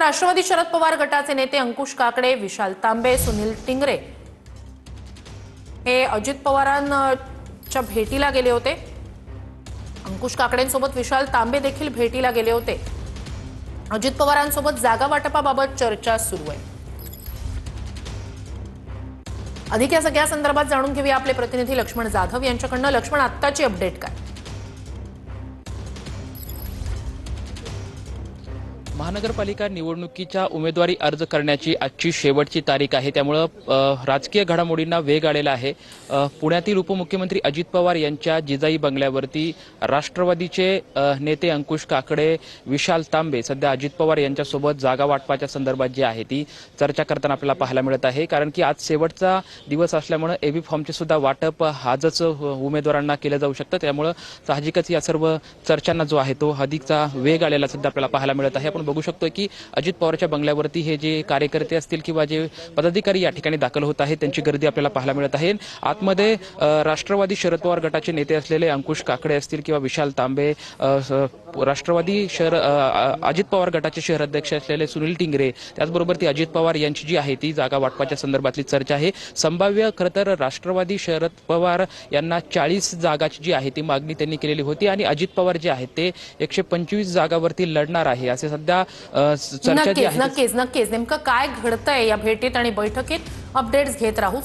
राष्ट्रवादी शरद पवार गटाचे नेते अंकुश काकडे, विशाल तांबे, सुनील टिंगरे हे अजित पवारांच्या भेटीला गेले होते। अंकुश काकडेंसोबत विशाल तांबे देखील भेटीला गेले होते। अजित पवारांसोबत जागा वाटपाबाबत चर्चा सुरू आहे। अधिक या सगळ्या संदर्भात जाणून घेऊया आपले प्रतिनिधी लक्ष्मण जाधव यांच्याकडून। लक्ष्मण, आत्ताची अपडेट काय? महानगरपालिका निवडणुकीच्या उमेदवारी अर्ज करण्याची आजची शेवटची तारीख आहे। त्यामुळे राजकीय घडामोडींना वेग आलेला आहे। पुण्यातील उपमुख्यमंत्री अजित पवार यांच्या जिजाई बंगल्यावरती राष्ट्रवादीचे नेते अंकुश काकडे, विशाल तांबे सध्या अजित पवार यांच्यासोबत जागा वाटपाच्या संदर्भात जी आहे ती चर्चा करताना आपल्याला पाहायला मिळत आहे। कारण की आज शेवटचा दिवस असल्यामुळे एबी फॉर्मचे सुद्धा वाटप आजच उमेदवारांना केलं जाऊ शकतं। त्यामुळे साहजिकच या सर्व चर्चांना जो आहे तो अधिकचा वेग आलेला सध्या आपल्याला पाहायला मिळत आहे। आपण बघू शकतो की अजित पवारच्या बंगल्यावरती हे जे कार्यकर्ते असतील किंवा जे पदाधिकारी या ठिकाणी दाखल होत आहेत त्यांची गर्दी आपल्याला पाहायला मिळत आहे। आतमध्ये राष्ट्रवादी शरद पवार गटाचे नेते असलेले अंकुश काकडे असतील किंवा विशाल तांबे, राष्ट्रवादी अजित पवार गटाचे शहर अध्यक्ष असलेले सुनील टिंगरे, त्याचबरोबर ती अजित पवार यांची जी आहे ती जागा वाटपाच्या संदर्भातली चर्चा आहे। संभाव्य खरं तर राष्ट्रवादी शरद पवार यांना 40 जागाची जी आहे ती मागणी त्यांनी केलेली होती आणि अजित पवार जे आहेत ते 125 जागावरती लढणार आहे असे सध्या चर्चा जी आहे। नक्कीच नेमकं काय घडतंय या भेटीत आणि बैठकीत अपडेट्स घेत राहू।